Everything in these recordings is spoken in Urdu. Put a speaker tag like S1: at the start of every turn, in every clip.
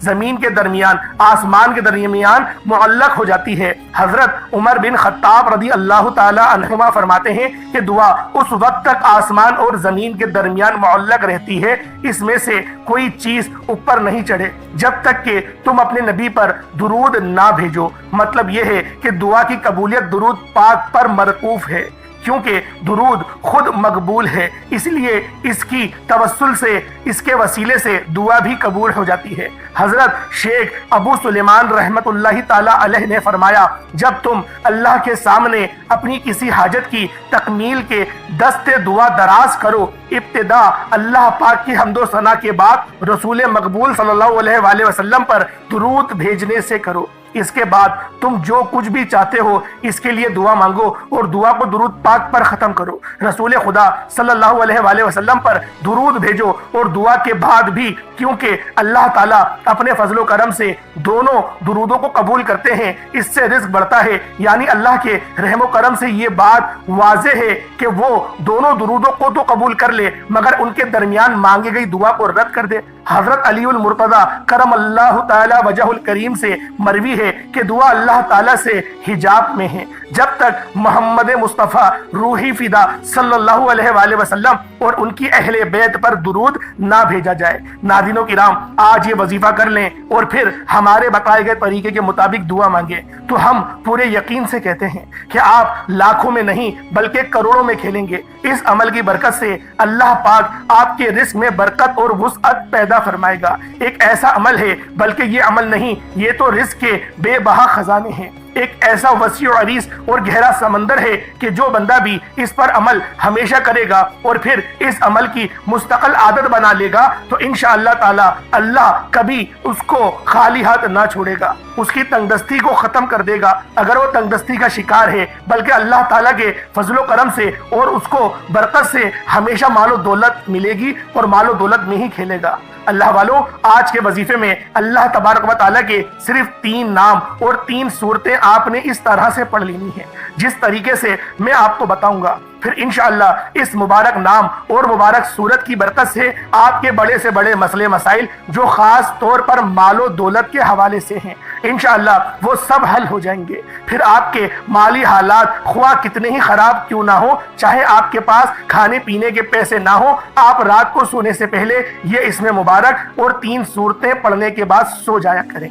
S1: زمین کے درمیان آسمان کے درمیان معلق ہو جاتی ہے۔ حضرت عمر بن خطاب رضی اللہ تعالی عنہما فرماتے ہیں کہ دعا اس وقت تک آسمان اور زمین کے درمیان معلق رہتی ہے، اس میں سے کوئی چیز اوپر نہیں چڑھے جب تک کہ تم اپنے نبی پر درود نہ بھیجو۔ مطلب یہ ہے کہ دعا کی قبولیت درود پاک پر موقوف ہے، کیونکہ درود خود مقبول ہے، اس لیے اس کی توسل سے، اس کے وسیلے سے دعا بھی قبول ہو جاتی ہے۔ حضرت شیخ ابو سلیمان رحمت اللہ تعالی علیہ نے فرمایا، جب تم اللہ کے سامنے اپنی کسی حاجت کی تکمیل کے دست دعا دراز کرو، ابتدا اللہ پاک کی حمد و ثنا کے بعد رسول مقبول صلی اللہ علیہ وآلہ وسلم پر درود بھیجنے سے کرو۔ اس کے بعد تم جو کچھ بھی چاہتے ہو اس کے لیے دعا مانگو اور دعا کو درود پاک پر ختم کرو۔ رسول خدا صلی اللہ علیہ وآلہ وسلم پر درود بھیجو اور دعا کے بعد بھی، کیونکہ اللہ تعالیٰ اپنے فضل و کرم سے دونوں درودوں کو قبول کرتے ہیں، اس سے رزق بڑھتا ہے۔ یعنی اللہ کے رحم و کرم سے یہ بات واضح ہے کہ وہ دونوں درودوں کو تو قبول کر لے مگر ان کے درمیان مانگی گئی دعا کو رد کر دے۔ حضرت علی المرتضی کرم اللہ تعالی وجہ الکریم سے مروی ہے کہ دعا اللہ تعالیٰ سے حجاب میں ہے جب تک محمد مصطفیٰ روحی فدا صلی اللہ علیہ وآلہ وسلم اور ان کی اہل بیت پر درود نہ بھیجا جائے۔ ناظرین کرام، آج یہ وظیفہ کر لیں اور پھر ہمارے بتائے گئے طریقے کے مطابق دعا مانگیں تو ہم پورے یقین سے کہتے ہیں کہ آپ لاکھوں میں نہیں بلکہ کروڑوں میں کھیلیں گے۔ اس عمل کی برکت سے اللہ پاک آپ کے رزق میں برکت اور وسعت پیدا فرمائے گا۔ ایک ایسا عمل ہے، بلکہ یہ عمل نہیں، یہ تو رزق کے بے بہا خزانے ہیں۔ ایک ایسا وسیع و عریض اور گہرا سمندر ہے کہ جو بندہ بھی اس پر عمل ہمیشہ کرے گا اور پھر اس عمل کی مستقل عادت بنا لے گا تو انشاءاللہ تعالی اللہ کبھی اس کو خالی ہاتھ نہ چھوڑے گا، اس کی تنگ دستی کو ختم کر دے گا اگر وہ تنگ دستی کا شکار ہے، بلکہ اللہ تعالیٰ کے فضل و کرم سے اور اس کو برکت سے ہمیشہ مال و دولت ملے گی اور مال و دولت میں ہی کھیلے گا۔ اللہ والوں، آج کے وظیفے میں اللہ تبارک و تعالیٰ کے صرف 3 نام اور 3 صورتیں آپ نے اس طرح سے پڑھ لینی ہیں جس طریقے سے میں آپ کو بتاؤں گا۔ پھر انشاءاللہ اس مبارک نام اور مبارک صورت کی برکت سے آپ کے بڑے سے بڑے مسئلے مسائل جو خاص طور پر مال و دولت کے حوالے سے ہیں انشاءاللہ وہ سب حل ہو جائیں گے۔ پھر آپ کے مالی حالات خواہ کتنے ہی خراب کیوں نہ ہو، چاہے آپ کے پاس کھانے پینے کے پیسے نہ ہو، آپ رات کو سونے سے پہلے یہ اسم مبارک اور 3 صورتیں پڑھنے کے بعد سو جایا کریں۔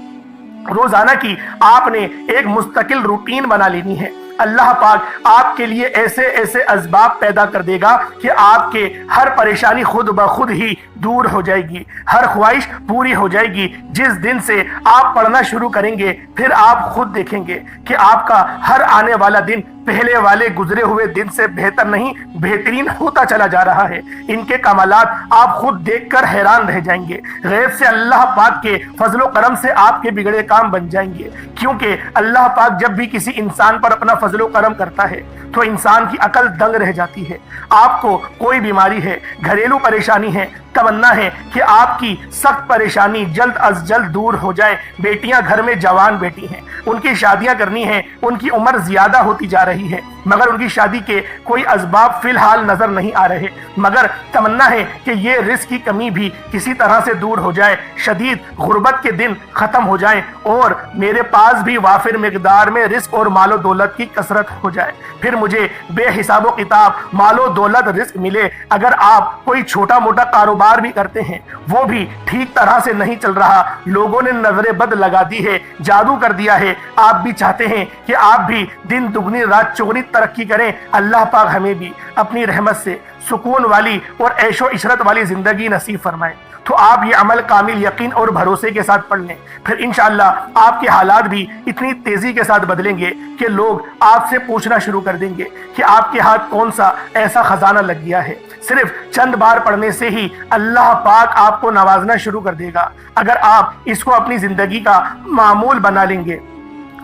S1: روزانہ کی آپ نے ایک مستقل روٹین بنا لینی ہے۔ اللہ پاک آپ کے لیے ایسے ایسے اسباب پیدا کر دے گا کہ آپ کے ہر پریشانی خود بخود ہی دور ہو جائے گی، ہر خواہش پوری ہو جائے گی۔ جس دن سے آپ پڑھنا شروع کریں گے پھر آپ خود دیکھیں گے کہ آپ کا ہر آنے والا دن پہلے والے گزرے ہوئے دن سے بہتر نہیں بہترین ہوتا چلا جا رہا ہے۔ ان کے کمالات آپ خود دیکھ کر حیران رہ جائیں گے۔ غیب سے اللہ پاک کے فضل و کرم سے آپ کے بگڑے کام بن جائیں گے، کیونکہ اللہ پاک جب بھی کسی انسان پر اپنا فضل و کرم کرتا ہے تو انسان کی عقل دنگ رہ جاتی ہے۔ آپ کو کوئی بیماری ہے، گھریلو پریشانی ہے، تمنا ہے کہ آپ کی سخت پریشانی جلد از جلد دور ہو جائے۔ بیٹیاں گھر میں جوان بیٹی ہیں، ان کی شادیاں کرنی ہیں، ان کی عمر زیادہ ہوتی جا رہی ہے مگر ان کی شادی کے کوئی اسباب فی الحال نظر نہیں آ رہے، مگر تمنا ہے کہ یہ رزق کی کمی بھی کسی طرح سے دور ہو جائے، شدید غربت کے دن ختم ہو جائیں اور میرے پاس بھی وافر مقدار میں رزق اور مال و دولت کی کثرت ہو جائے، پھر مجھے بے حساب و کتاب مال و دولت رزق ملے۔ اگر آپ کوئی چھوٹا موٹا کاروبار بھی کرتے ہیں وہ بھی ٹھیک طرح سے نہیں چل رہا، لوگوں نے نظر بد لگا دی ہے، جادو کر دیا ہے، آپ بھی چاہتے ہیں کہ آپ بھی دن دگنی رات چگنی ترقی کریں، اللہ پاک ہمیں بھی اپنی رحمت سے سکون والی اور عیش و عشرت والی زندگی نصیب فرمائے، تو آپ یہ عمل کامل یقین اور بھروسے کے ساتھ پڑھ لیں۔ پھر انشاءاللہ آپ کے حالات بھی اتنی تیزی کے ساتھ بدلیں گے کہ لوگ آپ سے پوچھنا شروع کر دیں گے کہ آپ کے ہاتھ کون سا ایسا خزانہ لگ گیا ہے۔ صرف چند بار پڑھنے سے ہی اللہ پاک آپ کو نوازنا شروع کر دے گا اگر آپ اس کو اپنی زندگی کا معمول بنا لیں گے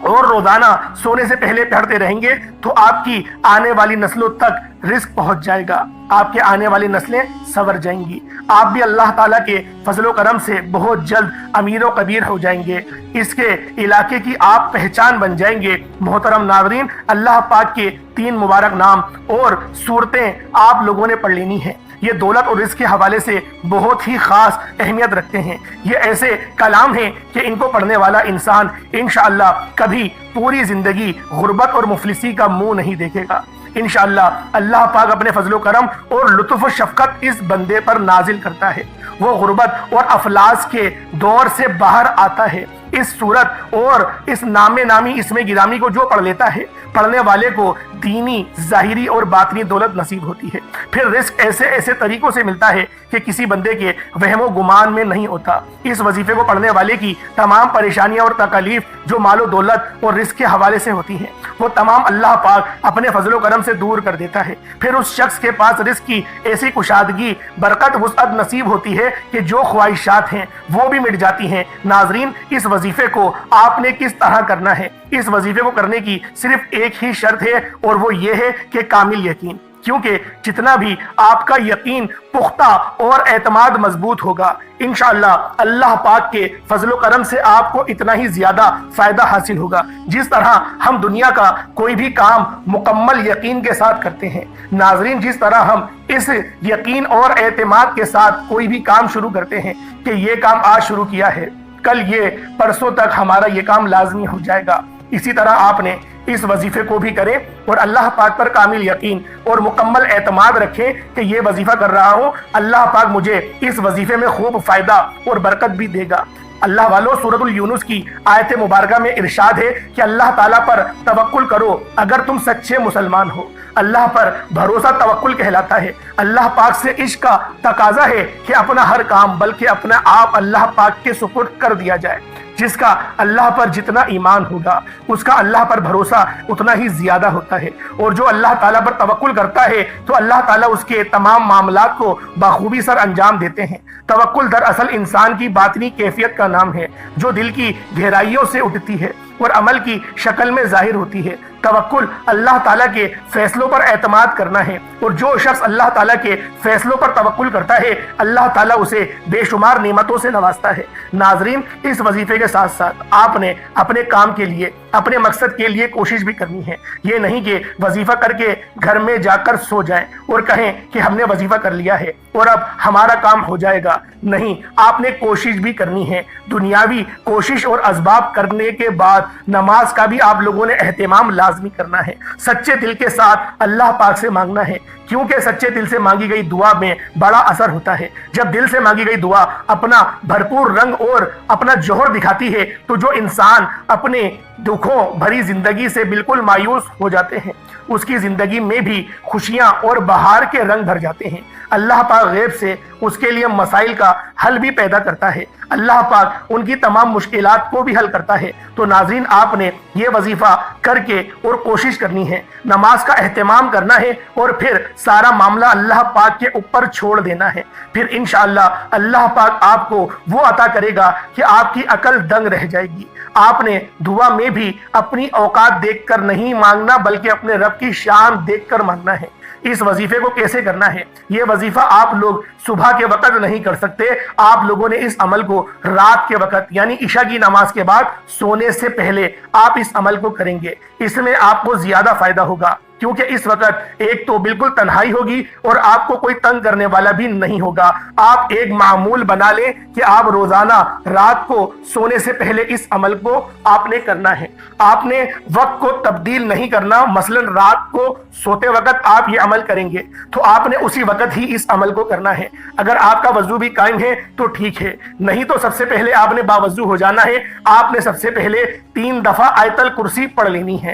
S1: اور روزانہ سونے سے پہلے پڑھتے رہیں گے تو آپ کی آنے والی نسلوں تک رزق پہنچ جائے گا، آپ کے آنے والی نسلیں سنور جائیں گی، آپ بھی اللہ تعالیٰ کے فضل و کرم سے بہت جلد امیر و کبیر ہو جائیں گے، اس کے علاقے کی آپ پہچان بن جائیں گے۔ محترم ناظرین، اللہ پاک کے 3 مبارک نام اور صورتیں آپ لوگوں نے پڑھ لینی ہیں۔ یہ دولت اور رزق کے حوالے سے بہت ہی خاص اہمیت رکھتے ہیں۔ یہ ایسے کلام ہیں کہ ان کو پڑھنے والا انسان انشاءاللہ کبھی پوری زندگی غربت اور مفلسی کا منہ نہیں دیکھے گا۔ انشاءاللہ اللہ پاک اپنے فضل و کرم اور لطف و شفقت اس بندے پر نازل کرتا ہے، وہ غربت اور افلاس کے دور سے باہر آتا ہے۔ اس صورت اور اس نامی اسم گرامی کو جو پڑھ لیتا ہے، پڑھنے والے کو دینی، ظاہری اور باطنی دولت نصیب ہوتی ہے۔ پھر رزق ایسے طریقوں سے ملتا ہے کہ کسی بندے کے وہم و گمان میں نہیں ہوتا۔ اس وظیفے کو پڑھنے والے کی تمام پریشانیاں اور تکالیف جو مال و دولت اور رزق کے حوالے سے ہوتی ہیں، وہ تمام اللہ پاک اپنے فضل و کرم سے دور کر دیتا ہے۔ پھر اس شخص کے پاس رزق کی ایسی کشادگی، برکت، وسعت نصیب ہوتی ہے کہ جو خواہشات ہیں وہ بھی مٹ جاتی ہیں۔ ناظرین، اس وظیفے کو آپ نے کس طرح کرنا ہے؟ اس وظیفے کو کرنے کی صرف ایک ہی شرط ہے اور وہ یہ ہے کہ کامل یقین، کیونکہ جتنا بھی آپ کا یقین پختہ اور اعتماد مضبوط ہوگا، انشاءاللہ اللہ پاک کے فضل و کرم سے آپ کو اتنا ہی زیادہ فائدہ حاصل ہوگا۔ جس طرح ہم دنیا کا کوئی بھی کام مکمل یقین کے ساتھ کرتے ہیں، ناظرین، جس طرح ہم اس یقین اور اعتماد کے ساتھ کوئی بھی کام شروع کرتے ہیں کہ یہ کام آج شروع کیا ہے، کل یہ پرسوں تک ہمارا یہ کام لازمی ہو جائے گا، اسی طرح آپ نے اس وظیفے کو بھی کریں اور اللہ پاک پر کامل یقین اور مکمل اعتماد رکھیں کہ یہ وظیفہ کر رہا ہوں، اللہ پاک مجھے اس وظیفے میں خوب فائدہ اور برکت بھی دے گا۔ اللہ والو، سورۃ الینس کی آیت مبارکہ میں ارشاد ہے کہ اللہ تعالیٰ پر توکل کرو اگر تم سچے مسلمان ہو۔ اللہ پر بھروسہ توکل کہلاتا ہے۔ اللہ پاک سے عشق کا تقاضا ہے کہ اپنا ہر کام بلکہ اپنا آپ اللہ پاک کے سپرد کر دیا جائے۔ جس کا اللہ پر جتنا ایمان ہوگا، اس کا اللہ پر بھروسہ اتنا ہی زیادہ ہوتا ہے، اور جو اللہ تعالیٰ پر توکل کرتا ہے تو اللہ تعالیٰ اس کے تمام معاملات کو بخوبی سر انجام دیتے ہیں۔ توکل دراصل انسان کی باطنی کیفیت کا نام ہے جو دل کی گہرائیوں سے اٹھتی ہے اور عمل کی شکل میں ظاہر ہوتی ہے۔ توکل اللہ تعالیٰ کے فیصلوں پر اعتماد کرنا ہے، اور جو شخص اللہ تعالیٰ کے فیصلوں پر توکل کرتا ہے، اللہ تعالیٰ اسے بے شمار نعمتوں سے نوازتا ہے۔ ناظرین، اس وظیفے کے ساتھ ساتھ آپ نے اپنے کام کے لیے، اپنے مقصد کے لیے کوشش بھی کرنی ہے۔ یہ نہیں کہ وظیفہ کر کے گھر میں جا کر سو جائیں اور کہیں کہ ہم نے وظیفہ کر لیا ہے اور اب ہمارا کام ہو جائے گا۔ نہیں، آپ نے کوشش بھی کرنی ہے۔ دنیاوی کوشش اور اسباب کرنے کے بعد نماز کا بھی آپ لوگوں نے اہتمام لازمی کرنا ہے۔ سچے دل کے ساتھ اللہ پاک سے مانگنا ہے، کیونکہ سچے دل سے مانگی گئی دعا میں بڑا اثر ہوتا ہے۔ جب دل سے مانگی گئی دعا اپنا بھرپور رنگ اور اپنا جوہر دکھاتی ہے تو جو انسان اپنے دکھوں بھری زندگی سے بالکل مایوس ہو جاتے ہیں، اس کی زندگی میں بھی خوشیاں اور بہار کے رنگ بھر جاتے ہیں۔ اللہ پاک غیب سے اس کے لیے مسائل کا حل بھی پیدا کرتا ہے۔ اللہ پاک ان کی تمام مشکلات کو بھی حل کرتا ہے۔ تو ناظرین، آپ نے یہ وظیفہ کر کے اور کوشش کرنی ہے، نماز کا اہتمام کرنا ہے اور پھر سارا معاملہ اللہ پاک کے اوپر چھوڑ دینا ہے۔ پھر انشاءاللہ اللہ پاک آپ کو وہ عطا کرے گا کہ آپ کی عقل دنگ رہ جائے گی۔ آپ نے دعا میں بھی اپنی اوقات دیکھ کر نہیں مانگنا بلکہ اپنے رب کی شان دیکھ کر مانگنا ہے۔ اس وظیفے کو کیسے کرنا ہے؟ یہ وظیفہ آپ لوگ صبح کے وقت نہیں کر سکتے، آپ لوگوں نے اس عمل کو رات کے وقت یعنی عشاء کی نماز کے بعد سونے سے پہلے آپ اس عمل کو کریں گے۔ اس میں آپ کو زیادہ فائدہ ہوگا، کیونکہ اس وقت ایک تو بالکل تنہائی ہوگی اور آپ کو کوئی تنگ کرنے والا بھی نہیں ہوگا۔ آپ ایک معمول بنا لیں کہ آپ روزانہ رات کو سونے سے پہلے اس عمل کو آپ نے کرنا ہے۔ آپ نے وقت کو تبدیل نہیں کرنا، مثلا رات کو سوتے وقت آپ یہ عمل کریں گے تو آپ نے اسی وقت ہی اس عمل کو کرنا ہے۔ اگر آپ کا وضو بھی قائم ہے تو ٹھیک ہے، نہیں تو سب سے پہلے آپ نے باوضو ہو جانا ہے۔ آپ نے سب سے پہلے 3 دفعہ آیت الکرسی پڑھ لینی ہے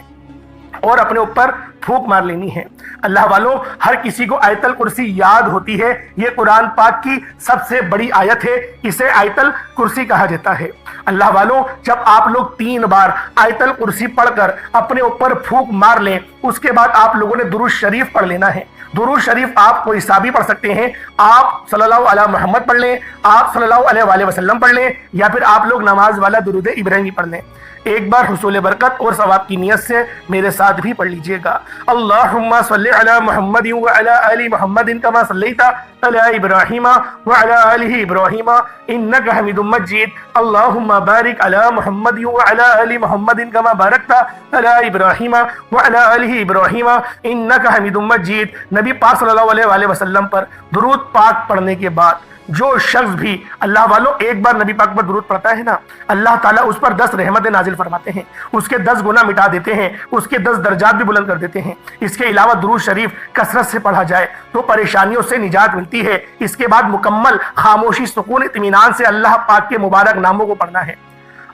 S1: اور اپنے اوپر پھونک مار لینی ہے۔ اللہ والوں، ہر کسی کو آیت الکرسی یاد ہوتی ہے، یہ قرآن پاک کی سب سے بڑی آیت ہے، اسے آیت الکرسی کہا جاتا ہے۔ اللہ والوں، جب آپ لوگ 3 بار آیت الکرسی پڑھ کر اپنے اوپر پھونک مار لیں، اس کے بعد آپ لوگوں نے درود شریف پڑھ لینا ہے۔ درود شریف آپ کوئی سا بھی پڑھ سکتے ہیں، آپ صلی اللہ علیہ محمد پڑھ لیں، آپ صلی اللہ علیہ وسلم پڑھ لیں، یا پھر آپ لوگ نماز والا درود ابراہیمی پڑھ لیں۔ ایک بار حصول برکت اور ثواب کی نیت سے میرے ساتھ بھی پڑھ لیجئے گا۔ اللہم صلی علی محمد وعلی آل محمد کما صلیت علی ابراہیم وعلی آل ابراہیم انک حمید مجید۔ اللہم بارک علی محمد وعلی آل محمد کما بارکت علی ابراہیم وعلی آل ابراہیم انک حمید مجید۔ نبی پاک صلی اللہ علیہ وآلہ وسلم پر درود پاک پڑھنے کے بعد جو شخص بھی اللہ والوں ایک بار نبی پاک پر درود پڑھتا ہے نا، اللہ تعالیٰ اس پر 10 رحمتیں نازل فرماتے ہیں، اس کے 10 گناہ مٹا دیتے ہیں، اس کے 10 درجات بھی بلند کر دیتے ہیں۔ اس کے علاوہ درود شریف کثرت سے پڑھا جائے تو پریشانیوں سے نجات ملتی ہے۔ اس کے بعد مکمل خاموشی، سکون، اطمینان سے اللہ پاک کے مبارک ناموں کو پڑھنا ہے۔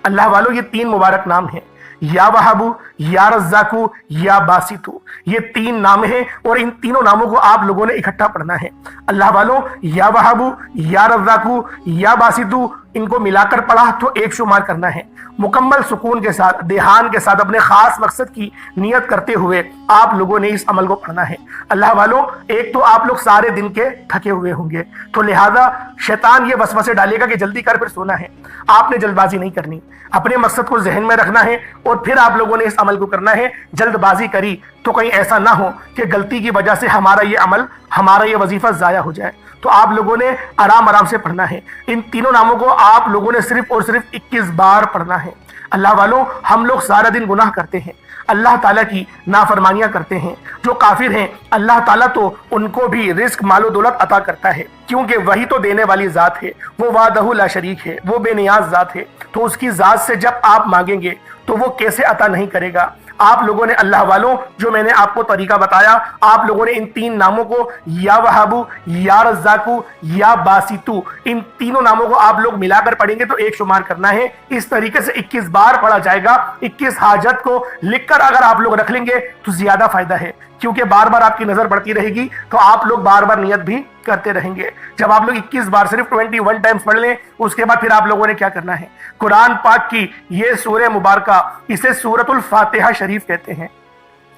S1: اللہ والوں یہ 3 مبارک نام ہیں، یا وہابو، یا رزاقو، یا باسطو۔ یہ 3 نام ہیں اور ان تینوں ناموں کو آپ لوگوں نے اکٹھا پڑھنا ہے۔ اللہ والوں یا وہابو، یا رزاقو، یا باسطو، ان کو ملا کر پڑھا تو 1 شمار کرنا ہے۔ مکمل سکون کے ساتھ، دھیان کے ساتھ، اپنے خاص مقصد کی نیت کرتے ہوئے آپ لوگوں نے اس عمل کو پڑھنا ہے۔ اللہ والوں ایک تو آپ لوگ سارے دن کے تھکے ہوئے ہوں گے، تو لہذا شیطان یہ وسوسے ڈالے گا کہ جلدی کر پھر سونا ہے۔ آپ نے جلد بازی نہیں کرنی، اپنے مقصد کو ذہن میں رکھنا ہے اور پھر آپ لوگوں نے اس عمل کو کرنا ہے۔ جلد بازی کری تو کہیں ایسا نہ ہو کہ غلطی کی وجہ سے ہمارا یہ عمل، ہمارا یہ وظیفہ ضائع ہو جائے۔ تو آپ لوگوں نے آرام آرام سے پڑھنا ہے۔ ان تینوں ناموں کو آپ لوگوں نے صرف اور صرف 21 بار پڑھنا ہے۔ اللہ والوں ہم لوگ سارا دن گناہ کرتے ہیں، اللہ تعالیٰ کی نافرمانیاں کرتے ہیں۔ جو کافر ہیں اللہ تعالیٰ تو ان کو بھی رزق، مال و دولت عطا کرتا ہے، کیونکہ وہی تو دینے والی ذات ہے، وہ وحدہ لا شریک ہے، وہ بے نیاز ذات ہے۔ تو اس کی ذات سے جب آپ مانگیں گے تو وہ کیسے عطا نہیں کرے گا؟ آپ لوگوں نے اللہ والوں جو میں نے آپ کو طریقہ بتایا، آپ لوگوں نے ان 3 ناموں کو یا وہابو، یا رزاقو، یا باسطو، ان تینوں ناموں کو آپ لوگ ملا کر پڑھیں گے تو 1 شمار کرنا ہے۔ اس طریقے سے 21 بار پڑھا جائے گا۔ 21 حاجت کو لکھ کر اگر آپ لوگ رکھ لیں گے تو زیادہ فائدہ ہے، کیونکہ بار بار آپ کی نظر پڑتی رہے گی تو آپ لوگ بار بار نیت بھی کرتے رہیں گے۔ جب آپ لوگ 21 بار صرف 21 ٹائمز پڑھ لیں، اس کے بعد پھر آپ لوگوں نے کیا کرنا ہے؟ قرآن پاک کی یہ سورہ مبارکہ، اسے سورۃ الفاتحہ شریف کہتے ہیں۔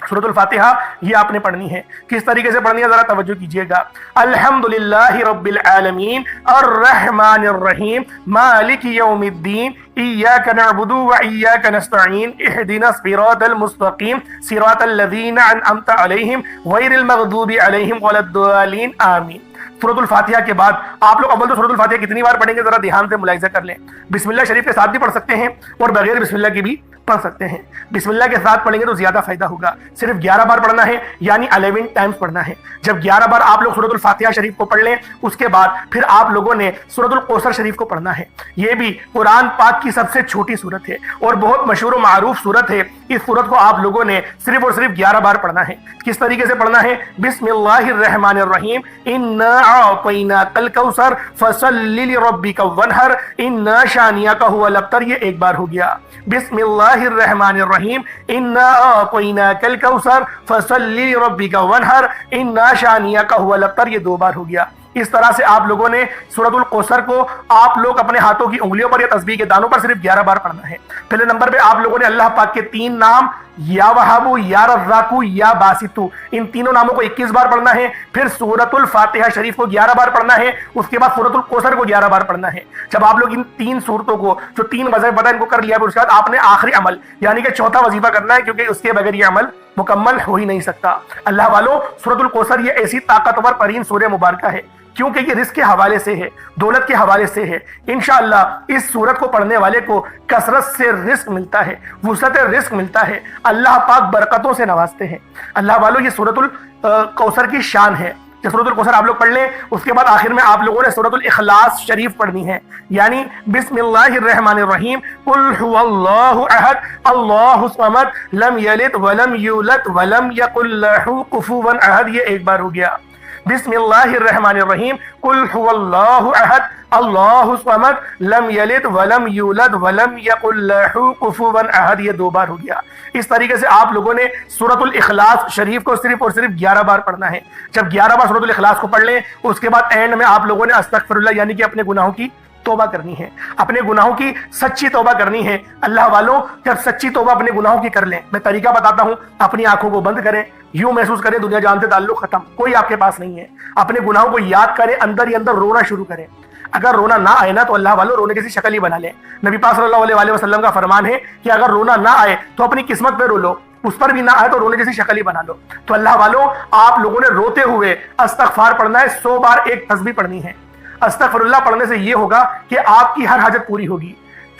S1: سورۃ الفاتحہ یہ آپ نے پڑھنی ہے۔ کس طریقے سے پڑھنی ہے ذرا توجہ کیجئے گا۔ الحمدللہ رب العالمین الرحمن الرحیم مالک یوم الدین ایاک نعبد و ایاک نستعین اہدنا الصراط المستقیم صراط الذین انعمت علیہم غیر المغضوب علیہم ولا الضالین آمین۔ سورۃ الفاتحہ کے بعد آپ لوگ اول تو سورۃ الفاتحہ کتنی بار پڑھیں گے ذرا دھیان سے ملاحظہ کر لیں۔ بسم اللہ شریف کے ساتھ بھی پڑھ سکتے ہیں اور بغیر بسم اللہ کی بھی پڑھ سکتے ہیں۔ بسم اللہ کے ساتھ پڑھیں گے تو زیادہ فائدہ ہوگا۔ صرف 11 بار پڑھنا ہے، یعنی 11 ٹائمز پڑھنا ہے۔ جب 11 بار آپ لوگ سورۃ الفاتحہ شریف کو پڑھ لیں، اس کے بعد پھر آپ لوگوں نے سورۃ الکوثر شریف کو پڑھنا ہے۔ یہ بھی قرآن پاک کی سب سے چھوٹی سورت ہے اور بہت مشہور و معروف سورت ہے۔ اس سورت کو آپ لوگوں نے صرف اور صرف 11 بار پڑھنا ہے۔ کس طریقے سے پڑھنا ہے؟ بسم اللہ الرحمن الرحیم انا اعطیناک الکوثر فصل لربک وانحر انا شانئک هو الابتر، یہ 1 بار ہو گیا۔ بسم اللہ الرحمن الرحیم انا اعطیناک الکوثر فصل لربک وانحر انا شانئک هو الابتر، یہ 2 بار ہو گیا۔ اس طرح سے آپ لوگوں نے سورۃ الکوثر کو آپ لوگ اپنے ہاتھوں کی انگلیوں پر یا تسبیح کے دانوں پر صرف 11 بار پڑھنا ہے۔ پہلے نمبر پہ آپ لوگوں نے اللہ پاک کے 3 نام یا وہابو، یا رزاقو، یا باسطو، ان تینوں ناموں کو 21 بار پڑھنا ہے۔ پھر سورۃ الفاتحہ شریف کو 11 بار پڑھنا ہے، اس کے بعد سورۃ الکوثر کو 11 بار پڑھنا ہے۔ جب آپ لوگ ان 3 صورتوں کو جو 3 وظائف بتا ان کو کر لیا، پھر اس کے بعد آپ نے آخری عمل یعنی کہ 4تھا وظیفہ کرنا ہے، کیونکہ اس کے بغیر یہ عمل مکمل ہو ہی نہیں سکتا۔ اللہ والوں سورۃ الکوثر یہ ایسی طاقتور ترین سورہ مبارکہ ہے کیونکہ یہ رزق کے حوالے سے ہے، دولت کے حوالے سے ہے۔ انشاءاللہ اس سورت کو پڑھنے والے کو کثرت سے رزق ملتا ہے، وسعت رزق ملتا ہے، اللہ پاک برکتوں سے نوازتے ہیں۔ اللہ والوں یہ سورۃ الکوثر کی شان ہے۔ جب سورۃ الکوثر آپ لوگ پڑھ لیں، اس کے بعد آخر میں آپ لوگوں نے سورۃ الاخلاص شریف پڑھنی ہے، یعنی بسم اللہ الرحمن الرحیم قل هو اللہ احد اللہ الصمد لم یلد ولم یولد ولم یکن لہ کفوا احد، یہ 1 بار ہو گیا۔ بسم اللہ الرحمن الرحیم قل هو اللہ احد اللہ الصمد لم یلد ولم یولد ولم یکن لہ کفوا احد، یہ 2 بار ہو گیا۔ اس طریقے سے آپ لوگوں نے سورۃ الاخلاص شریف کو صرف اور صرف 11 بار پڑھنا ہے۔ جب 11 بار سورۃ الاخلاص کو پڑھ لیں، اس کے بعد اینڈ میں آپ لوگوں نے استغفر اللہ یعنی کہ اپنے گناہوں کی توبہ کرنی ہے، اپنے گناہوں کی سچی توبہ کرنی ہے۔ اللہ والوں جب سچی توبہ اپنے گناہوں کی کر لیں، میں طریقہ بتاتا ہوں، اپنی آنکھوں کو بند کریں، یوں محسوس کریں دنیا جان سے تعلق ختم، کوئی آپ کے پاس نہیں ہے۔ اپنے گناہوں کو یاد کریں، اندر ہی اندر رونا شروع کریں۔ اگر رونا نہ آئے نا تو اللہ والوں رونے جیسی شکل ہی بنا لیں. نبی پاک صلی اللہ علیہ وسلم کا فرمان ہے کہ اگر رونا نہ آئے تو اپنی قسمت پہ رو لو, اس پر بھی نہ آئے تو رونے جیسی شکل ہی بنا لو. تو اللہ والوں آپ لوگوں نے روتے ہوئے استغفار پڑھنا ہے, 100 بار ایک تسبیح پڑھنی ہے. استغفر اللہ پڑھنے سے یہ ہوگا کہ آپ کی ہر حاجت پوری ہوگی.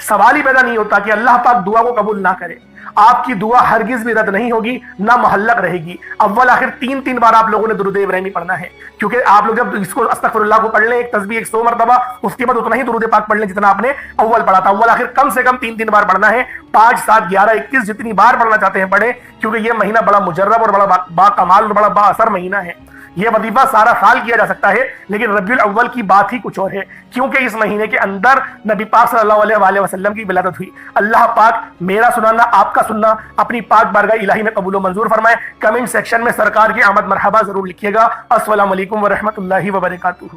S1: سوال ہی پیدا نہیں ہوتا کہ اللہ پاک دعا کو قبول نہ کرے. آپ کی دعا ہرگز بھی رد نہیں ہوگی, نہ محلق رہے گی. اول آخر 3 بار آپ لوگوں نے درود ابراہیمی پڑھنا ہے, کیونکہ آپ لوگ جب اس کو استغفر اللہ کو پڑھ لیں ایک تسبیح 100 مرتبہ, اس کے بعد اتنا ہی درود پاک پڑھ لیں جتنا آپ نے اول پڑھا تھا. اول آخر کم سے کم 3 بار پڑھنا ہے. 5 7 11 21 جتنی بار پڑھنا چاہتے ہیں پڑھیں, کیونکہ یہ مہینہ بڑا مجرب اور بڑا با کمال اور بڑا با اثر مہینہ ہے. یہ وظیفہ سارا سال کیا جا سکتا ہے, لیکن ربیع الاول کی بات ہی کچھ اور ہے, کیونکہ اس مہینے کے اندر نبی پاک صلی اللہ علیہ وسلم کی ولادت ہوئی. اللہ پاک میرا سنانا, آپ کا سننا اپنی پاک بارگاہ الہی میں قبول و منظور فرمائے. کمنٹ سیکشن میں سرکار کی آمد مرحبا ضرور لکھیے گا. السلام علیکم ورحمۃ اللہ وبرکاتہ.